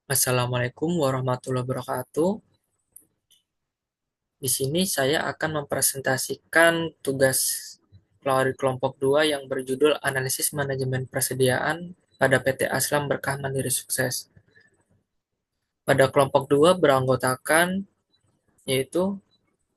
Assalamualaikum warahmatullahi wabarakatuh. Di sini saya akan mempresentasikan tugas dari kelompok 2 yang berjudul Analisis Manajemen Persediaan pada PT Aslam Berkah Mandiri Sukses. Pada kelompok 2 beranggotakan yaitu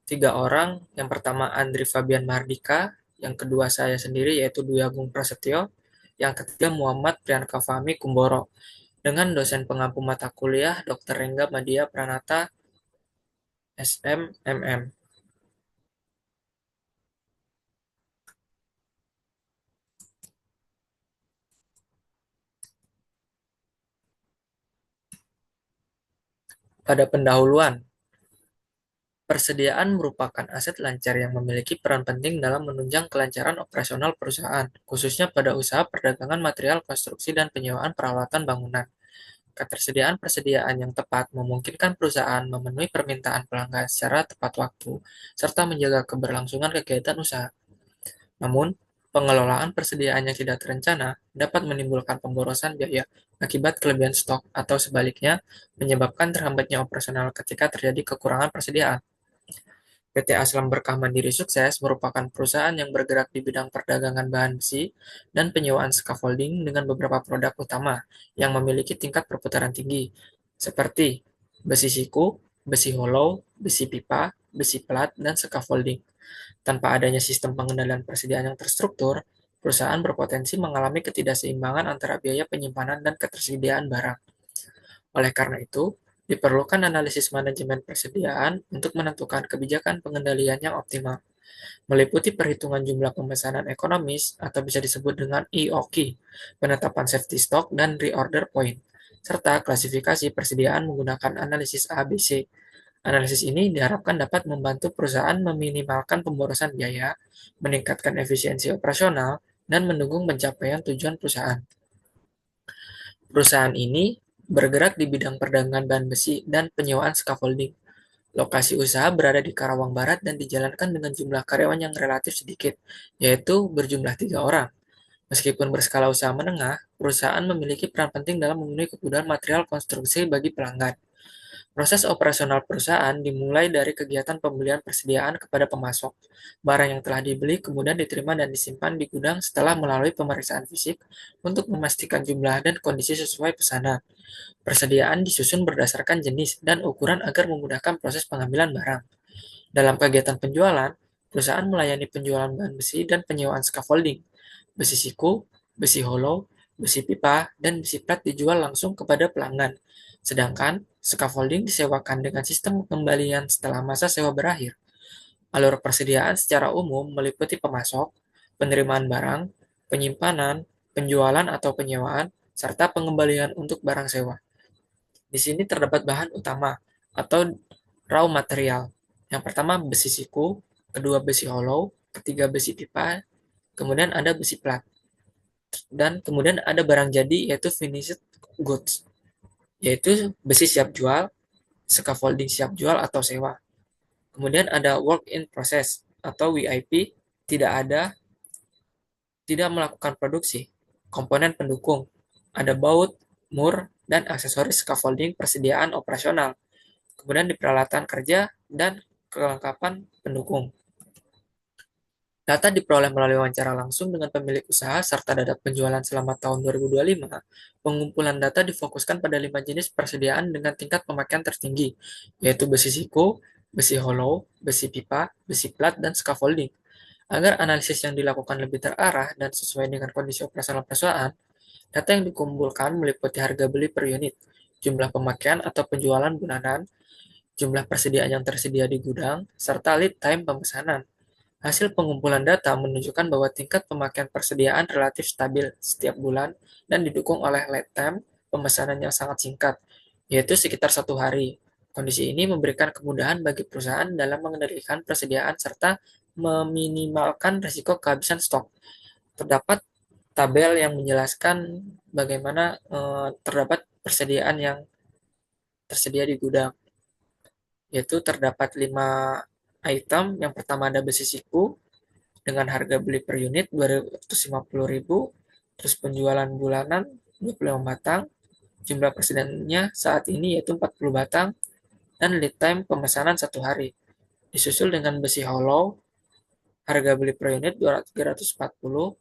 3 orang. Yang pertama Andri Fabian Mardika, yang kedua saya sendiri yaitu Dwi Agung Prasetyo, yang ketiga Muhammad Priyanka Fahmi Kumboro, dengan dosen pengampu mata kuliah Dr. Rengga Madia Pranata, SMMM. Pada pendahuluan, persediaan merupakan aset lancar yang memiliki peran penting dalam menunjang kelancaran operasional perusahaan, khususnya pada usaha perdagangan material konstruksi dan penyewaan peralatan bangunan. Ketersediaan persediaan yang tepat memungkinkan perusahaan memenuhi permintaan pelanggan secara tepat waktu, serta menjaga keberlangsungan kegiatan usaha. Namun, pengelolaan persediaan yang tidak terencana dapat menimbulkan pemborosan biaya akibat kelebihan stok atau sebaliknya menyebabkan terhambatnya operasional ketika terjadi kekurangan persediaan. PT Aslam Berkah Mandiri Sukses merupakan perusahaan yang bergerak di bidang perdagangan bahan besi dan penyewaan scaffolding dengan beberapa produk utama yang memiliki tingkat perputaran tinggi, seperti besi siku, besi hollow, besi pipa, besi plat, dan scaffolding. Tanpa adanya sistem pengendalian persediaan yang terstruktur, perusahaan berpotensi mengalami ketidakseimbangan antara biaya penyimpanan dan ketersediaan barang. Oleh karena itu, diperlukan analisis manajemen persediaan untuk menentukan kebijakan pengendalian yang optimal, meliputi perhitungan jumlah pemesanan ekonomis atau bisa disebut dengan EOQ, penetapan safety stock dan reorder point, serta klasifikasi persediaan menggunakan analisis ABC. Analisis ini diharapkan dapat membantu perusahaan meminimalkan pemborosan biaya, meningkatkan efisiensi operasional, dan mendukung pencapaian tujuan perusahaan. Perusahaan ini bergerak di bidang perdagangan bahan besi dan penyewaan scaffolding. Lokasi usaha berada di Karawang Barat dan dijalankan dengan jumlah karyawan yang relatif sedikit, yaitu berjumlah 3 orang. Meskipun berskala usaha menengah, perusahaan memiliki peran penting dalam memenuhi kebutuhan material konstruksi bagi pelanggan. Proses operasional perusahaan dimulai dari kegiatan pembelian persediaan kepada pemasok. Barang yang telah dibeli kemudian diterima dan disimpan di gudang setelah melalui pemeriksaan fisik untuk memastikan jumlah dan kondisi sesuai pesanan. Persediaan disusun berdasarkan jenis dan ukuran agar memudahkan proses pengambilan barang. Dalam kegiatan penjualan, perusahaan melayani penjualan bahan besi dan penyewaan scaffolding. Besi siku, besi hollow, besi pipa, dan besi plat dijual langsung kepada pelanggan. Sedangkan scaffolding disewakan dengan sistem pengembalian setelah masa sewa berakhir. Alur persediaan secara umum meliputi pemasok, penerimaan barang, penyimpanan, penjualan atau penyewaan, serta pengembalian untuk barang sewa. Di sini terdapat bahan utama atau raw material. Yang pertama besi siku, kedua besi hollow, ketiga besi pipa, kemudian ada besi plat, dan kemudian ada barang jadi yaitu finished goods, yaitu besi siap jual, scaffolding siap jual atau sewa. Kemudian ada work in process atau WIP, tidak ada, tidak melakukan produksi. Komponen pendukung, ada baut, mur, dan aksesoris scaffolding persediaan operasional. Kemudian di peralatan kerja dan kelengkapan pendukung. Data diperoleh melalui wawancara langsung dengan pemilik usaha serta data penjualan selama tahun 2025. Pengumpulan data difokuskan pada 5 jenis persediaan dengan tingkat pemakaian tertinggi, yaitu besi siku, besi hollow, besi pipa, besi plat, dan scaffolding. Agar analisis yang dilakukan lebih terarah dan sesuai dengan kondisi operasional perusahaan, data yang dikumpulkan meliputi harga beli per unit, jumlah pemakaian atau penjualan bulanan, jumlah persediaan yang tersedia di gudang, serta lead time pemesanan. Hasil pengumpulan data menunjukkan bahwa tingkat pemakaian persediaan relatif stabil setiap bulan dan didukung oleh lead time pemesanan yang sangat singkat, yaitu sekitar 1 hari. Kondisi ini memberikan kemudahan bagi perusahaan dalam mengendalikan persediaan serta meminimalkan risiko kehabisan stok. Terdapat tabel yang menjelaskan bagaimana terdapat persediaan yang tersedia di gudang, yaitu terdapat 5 item. Yang pertama ada besi siku dengan harga beli per unit 250.000, terus penjualan bulanan 25 batang, Jumlah persennya saat ini yaitu 40 batang dan lead time pemesanan 1 hari. Disusul dengan besi hollow, harga beli per unit 340,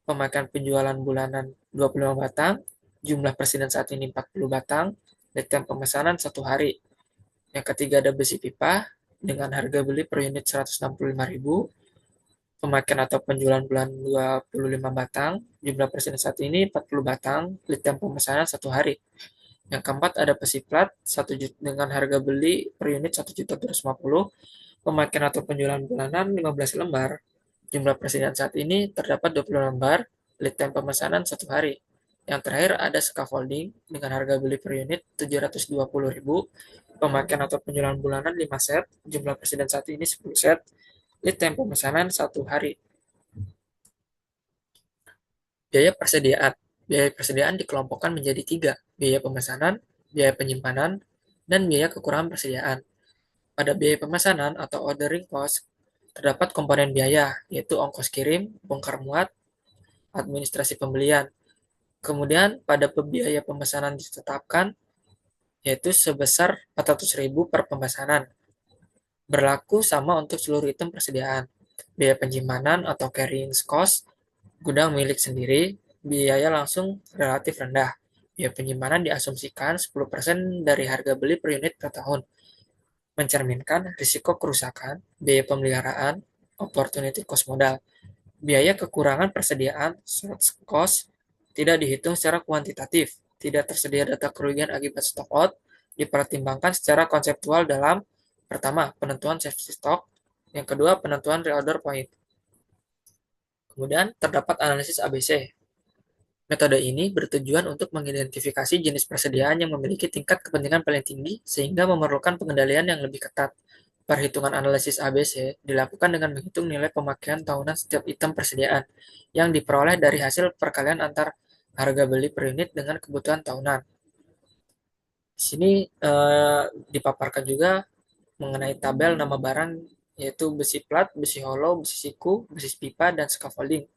pemakaian penjualan bulanan 25 batang, jumlah persediaan saat ini 40 batang, lead time pemesanan 1 hari. Yang ketiga ada besi pipa dengan harga beli per unit 165.000, pemakaian atau penjualan bulan 25 batang, jumlah persediaan saat ini 40 batang, lead time pemesanan 1 hari. Yang keempat ada besi plat 1 juta dengan harga beli per unit 1.250, pemakaian atau penjualan bulanan 15 lembar. Jumlah persediaan saat ini terdapat 20 lembar, lead time pemesanan 1 hari. Yang terakhir ada scaffolding dengan harga beli per unit 720.000, pemakaian atau penjualan bulanan 5 set, jumlah persediaan saat ini 10 set, lead time pemesanan 1 hari. Biaya persediaan. Biaya persediaan dikelompokkan menjadi 3, biaya pemesanan, biaya penyimpanan, dan biaya kekurangan persediaan. Pada biaya pemesanan atau ordering cost, terdapat komponen biaya, yaitu ongkos kirim, bongkar muat, administrasi pembelian. Kemudian pada biaya pemesanan ditetapkan, yaitu sebesar 400.000 per pemesanan. Berlaku sama untuk seluruh item persediaan. Biaya penyimpanan atau carrying cost, gudang milik sendiri, biaya langsung relatif rendah. Biaya penyimpanan diasumsikan 10% dari harga beli per unit per tahun, mencerminkan risiko kerusakan, biaya pemeliharaan, opportunity cost modal. Biaya kekurangan persediaan (short cost) tidak dihitung secara kuantitatif. Tidak tersedia data kerugian akibat stock out dipertimbangkan secara konseptual dalam: pertama, penentuan safety stock, yang kedua, penentuan reorder point. Kemudian terdapat analisis ABC. Metode ini bertujuan untuk mengidentifikasi jenis persediaan yang memiliki tingkat kepentingan paling tinggi sehingga memerlukan pengendalian yang lebih ketat. Perhitungan analisis ABC dilakukan dengan menghitung nilai pemakaian tahunan setiap item persediaan yang diperoleh dari hasil perkalian antar harga beli per unit dengan kebutuhan tahunan. Di sini dipaparkan juga mengenai tabel nama barang, yaitu besi plat, besi hollow, besi siku, besi pipa, dan scaffolding.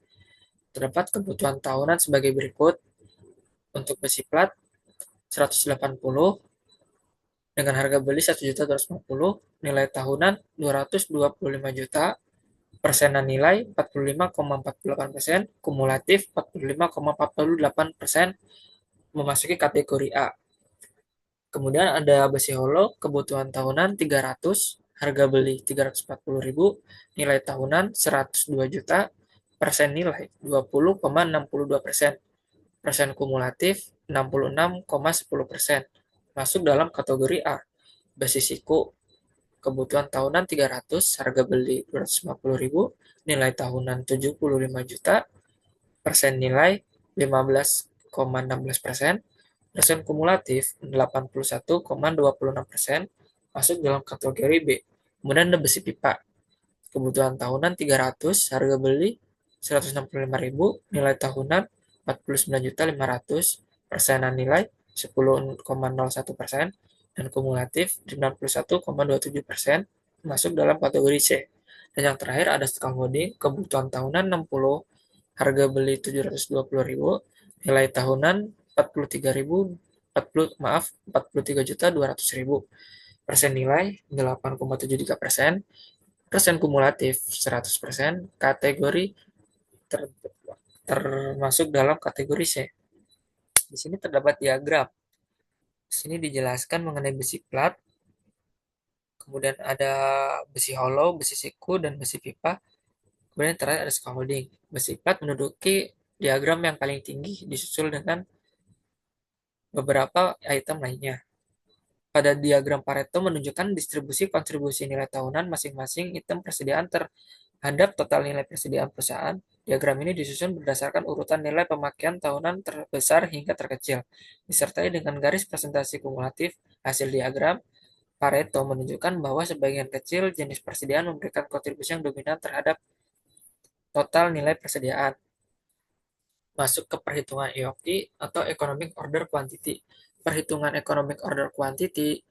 Terdapat kebutuhan tahunan sebagai berikut. Untuk besi plat 180 dengan harga beli 1.250, nilai tahunan 225 juta, persenan nilai 45,48%, kumulatif 45,48%, memasuki kategori A. Kemudian ada besi hollow, kebutuhan tahunan 300, harga beli 340.000, nilai tahunan 102 juta, persen nilai 20,62%, persen kumulatif 66,10%, masuk dalam kategori A. Besi siku, kebutuhan tahunan 300, harga beli 250.000, nilai tahunan 75 juta, persen nilai 15,16%, persen kumulatif 81,26%, masuk dalam kategori B. Kemudian ada besi pipa, kebutuhan tahunan 300, harga beli 165.000, nilai tahunan 49.500, persenan nilai 10,01%, dan kumulatif 91,27%, masuk dalam kategori C. Dan yang terakhir ada scaffolding, kebutuhan tahunan 60, harga beli 720.000, nilai tahunan 43.000, 43.200.000, persen nilai 8,73%, persen kumulatif 100%, kategori termasuk dalam kategori C. Di sini terdapat diagram. Di sini dijelaskan mengenai besi plat, kemudian ada besi hollow, besi siku, dan besi pipa. Kemudian terakhir ada scaffolding. Besi plat menduduki diagram yang paling tinggi, disusul dengan beberapa item lainnya. Pada diagram Pareto menunjukkan distribusi kontribusi nilai tahunan masing-masing item persediaan terhadap total nilai persediaan perusahaan. Diagram ini disusun berdasarkan urutan nilai pemakaian tahunan terbesar hingga terkecil, disertai dengan garis presentasi kumulatif. Hasil diagram Pareto menunjukkan bahwa sebagian kecil jenis persediaan memberikan kontribusi yang dominan terhadap total nilai persediaan. Masuk ke perhitungan EOQ atau Economic Order Quantity. Perhitungan Economic Order Quantity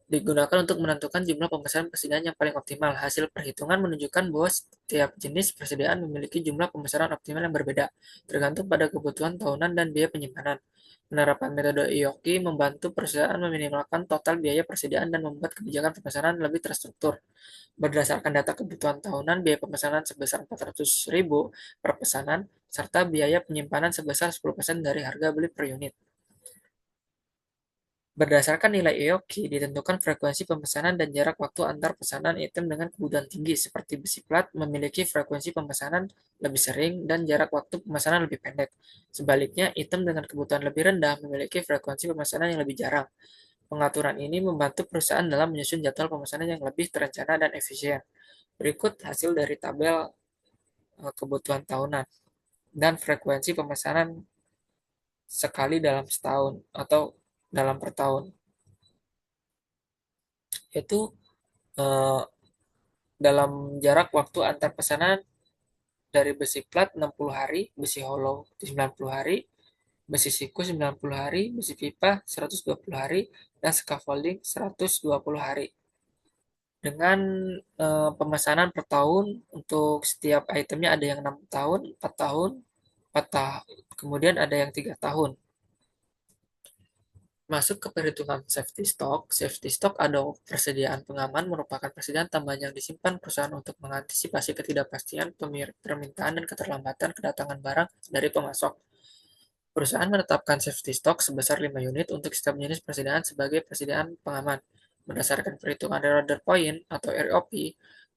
digunakan untuk menentukan jumlah pemesanan persediaan yang paling optimal. Hasil perhitungan menunjukkan bahwa setiap jenis persediaan memiliki jumlah pemesanan optimal yang berbeda, tergantung pada kebutuhan tahunan dan biaya penyimpanan. Penerapan metode IOKI membantu perusahaan meminimalkan total biaya persediaan dan membuat kebijakan pemesanan lebih terstruktur. Berdasarkan data kebutuhan tahunan, biaya pemesanan sebesar 400.000 per pesanan, serta biaya penyimpanan sebesar 10% dari harga beli per unit. Berdasarkan nilai EOQ, ditentukan frekuensi pemesanan dan jarak waktu antar pesanan item dengan kebutuhan tinggi, seperti besi plat memiliki frekuensi pemesanan lebih sering dan jarak waktu pemesanan lebih pendek. Sebaliknya, item dengan kebutuhan lebih rendah memiliki frekuensi pemesanan yang lebih jarang. Pengaturan ini membantu perusahaan dalam menyusun jadwal pemesanan yang lebih terencana dan efisien. Berikut hasil dari tabel kebutuhan tahunan dan frekuensi pemesanan sekali dalam setahun atau dalam per tahun. Yaitu eh, dalam jarak waktu antar pesanan dari besi plat 60 hari, besi hollow 90 hari, besi siku 90 hari, besi pipa 120 hari, dan scaffolding 120 hari. Dengan pemesanan per tahun untuk setiap itemnya ada yang 6 tahun, 4 tahun, 4 tahun, kemudian ada yang 3 tahun. Masuk ke perhitungan safety stock. Safety stock atau persediaan pengaman merupakan persediaan tambahan yang disimpan perusahaan untuk mengantisipasi ketidakpastian permintaan dan keterlambatan kedatangan barang dari pemasok. Perusahaan menetapkan safety stock sebesar 5 unit untuk setiap jenis persediaan sebagai persediaan pengaman. Berdasarkan perhitungan reorder point atau ROP,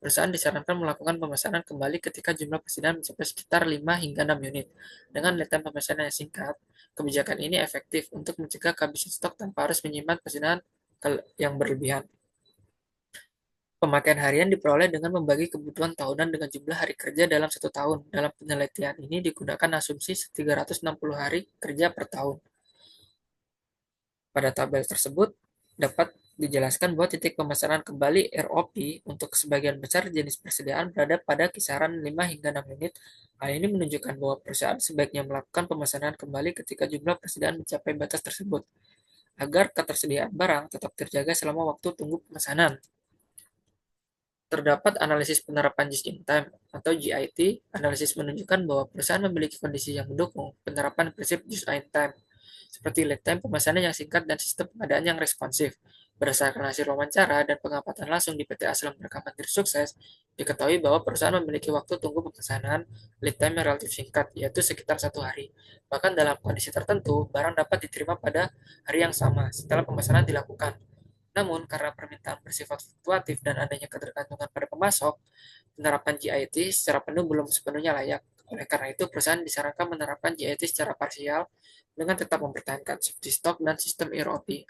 perusahaan disarankan melakukan pemesanan kembali ketika jumlah persediaan mencapai sekitar 5 hingga 6 unit. Dengan lead time pemesanan yang singkat, kebijakan ini efektif untuk mencegah kehabisan stok tanpa harus menyimpan persediaan yang berlebihan. Pemakaian harian diperoleh dengan membagi kebutuhan tahunan dengan jumlah hari kerja dalam satu tahun. Dalam penelitian ini digunakan asumsi 360 hari kerja per tahun. Pada tabel tersebut dapat dijelaskan bahwa titik pemesanan kembali ROP untuk sebagian besar jenis persediaan berada pada kisaran 5 hingga 6 unit. Hal ini menunjukkan bahwa perusahaan sebaiknya melakukan pemesanan kembali ketika jumlah persediaan mencapai batas tersebut, agar ketersediaan barang tetap terjaga selama waktu tunggu pemesanan. Terdapat analisis penerapan just in time atau JIT. Analisis menunjukkan bahwa perusahaan memiliki kondisi yang mendukung penerapan prinsip just in time, seperti lead time pemesanan yang singkat dan sistem pengadaan yang responsif. Berdasarkan hasil wawancara dan pengamatan langsung di PT Aslam Mereka Mandiri Sukses, diketahui bahwa perusahaan memiliki waktu tunggu pemesanan lead time yang relatif singkat, yaitu sekitar 1 hari. Bahkan dalam kondisi tertentu, barang dapat diterima pada hari yang sama setelah pemesanan dilakukan. Namun, karena permintaan bersifat fluktuatif dan adanya ketergantungan pada pemasok, penerapan GIT secara penuh belum sepenuhnya layak. Oleh karena itu, perusahaan disarankan menerapkan GIT secara parsial dengan tetap mempertahankan safety stock dan sistem ERP.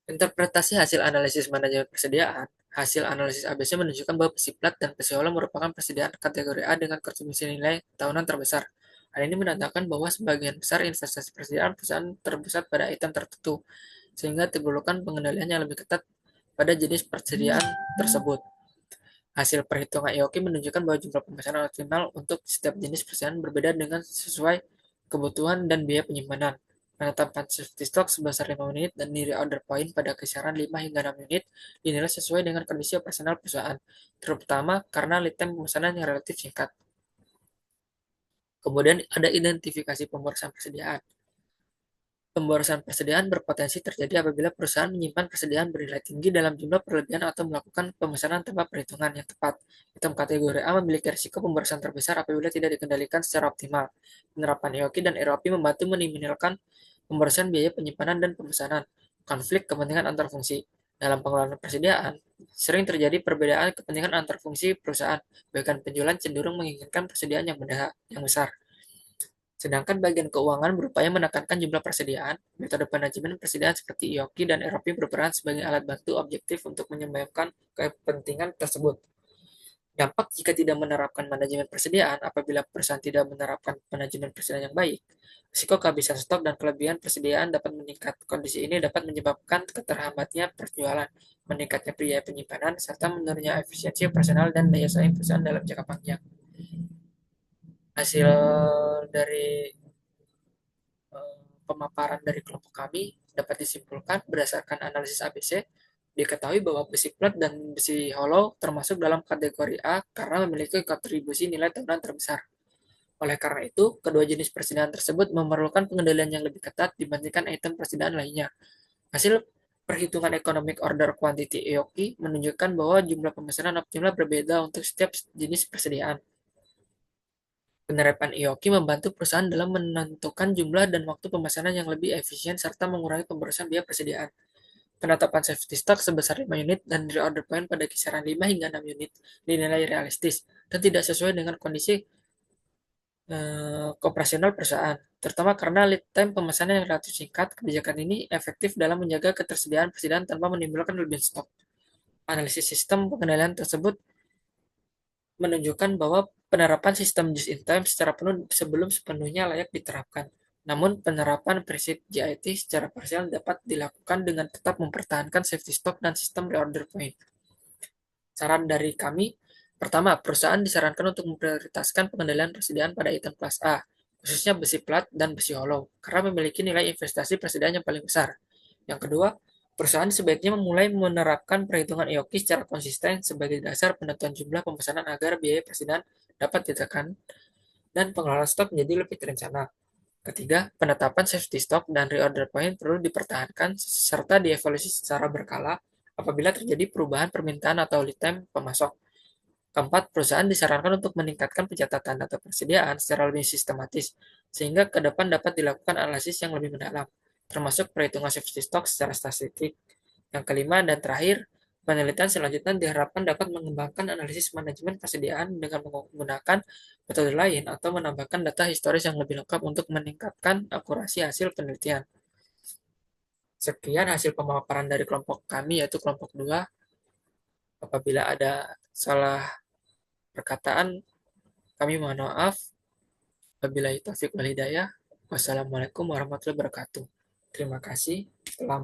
Interpretasi hasil analisis manajemen persediaan. Hasil analisis ABC menunjukkan bahwa besi plat dan besi hollow merupakan persediaan kategori A dengan konsumsi nilai tahunan terbesar. Hal ini menandakan bahwa sebagian besar investasi persediaan perusahaan terpusat pada item tertentu, sehingga diperlukan pengendalian yang lebih ketat pada jenis persediaan tersebut. Hasil perhitungan IOKI menunjukkan bahwa jumlah pemesanan optimal untuk setiap jenis persediaan berbeda dengan sesuai kebutuhan dan biaya penyimpanan. Penetapan safety stock sebesar 5 unit dan nilai order point pada kisaran 5 hingga 6 unit dinilai sesuai dengan kondisi operasional perusahaan, terutama karena lead time pemesanan yang relatif singkat. Kemudian ada identifikasi pemborosan persediaan. Pemborosan persediaan berpotensi terjadi apabila perusahaan menyimpan persediaan bernilai tinggi dalam jumlah berlebihan atau melakukan pemesanan tanpa perhitungan yang tepat. Item kategori A memiliki risiko pemborosan terbesar apabila tidak dikendalikan secara optimal. Penerapan EOQ dan ROP membantu meminimalkan pemborosan biaya penyimpanan dan pemesanan. Konflik kepentingan antar fungsi. Dalam pengelolaan persediaan, sering terjadi perbedaan kepentingan antar fungsi perusahaan, bahkan penjualan cenderung menginginkan persediaan yang besar. Sedangkan bagian keuangan berupaya menekankan jumlah persediaan. Metode manajemen persediaan seperti IOQ dan ROP berperan sebagai alat bantu objektif untuk menyeimbangkan kepentingan tersebut. Dampak jika tidak menerapkan manajemen persediaan. Apabila perusahaan tidak menerapkan manajemen persediaan yang baik, risiko kehabisan stok dan kelebihan persediaan dapat meningkat. Kondisi ini dapat menyebabkan keterhambatnya perjualan, meningkatnya biaya penyimpanan, serta menurunnya efisiensi operasional dan daya saing perusahaan dalam jangka panjang. Hasil dari pemaparan dari kelompok kami dapat disimpulkan berdasarkan analisis ABC, diketahui bahwa besi plat dan besi hollow termasuk dalam kategori A karena memiliki kontribusi nilai tahunan terbesar. Oleh karena itu, kedua jenis persediaan tersebut memerlukan pengendalian yang lebih ketat dibandingkan item persediaan lainnya. Hasil perhitungan Economic Order Quantity EOQ menunjukkan bahwa jumlah pemesanan optimal berbeda untuk setiap jenis persediaan. Penerapan EOQ membantu perusahaan dalam menentukan jumlah dan waktu pemesanan yang lebih efisien serta mengurangi pemborosan biaya persediaan. Penetapan safety stock sebesar 5 unit dan reorder point pada kisaran 5 hingga 6 unit dinilai realistis dan tidak sesuai dengan kondisi operasional perusahaan, terutama karena lead time pemesanan yang relatif singkat. Kebijakan ini efektif dalam menjaga ketersediaan persediaan tanpa menimbulkan kelebihan stok. Analisis sistem pengendalian tersebut menunjukkan bahwa penerapan sistem just in time secara penuh sebelum sepenuhnya layak diterapkan. Namun, penerapan prinsip JIT secara parsial dapat dilakukan dengan tetap mempertahankan safety stock dan sistem reorder point. Saran dari kami, pertama, perusahaan disarankan untuk memprioritaskan pengendalian persediaan pada item kelas A, khususnya besi plat dan besi hollow, karena memiliki nilai investasi persediaan yang paling besar. Yang kedua, perusahaan sebaiknya memulai menerapkan perhitungan EOQ secara konsisten sebagai dasar penentuan jumlah pemesanan agar biaya persediaan dapat ditekan dan pengelolaan stok menjadi lebih terencana. Ketiga, penetapan safety stock dan reorder point perlu dipertahankan serta dievaluasi secara berkala apabila terjadi perubahan permintaan atau lead time pemasok. Keempat, perusahaan disarankan untuk meningkatkan pencatatan data persediaan secara lebih sistematis, sehingga ke depan dapat dilakukan analisis yang lebih mendalam, termasuk perhitungan safety stock secara statistik. Yang kelima dan terakhir, penelitian selanjutnya diharapkan dapat mengembangkan analisis manajemen persediaan dengan menggunakan metode lain atau menambahkan data historis yang lebih lengkap untuk meningkatkan akurasi hasil penelitian. Sekian hasil pemaparan dari kelompok kami, yaitu kelompok 2. Apabila ada salah perkataan, kami mohon maaf. Wabillahi taufiq wal hidayah. Wassalamualaikum warahmatullahi wabarakatuh. Terima kasih. Selamat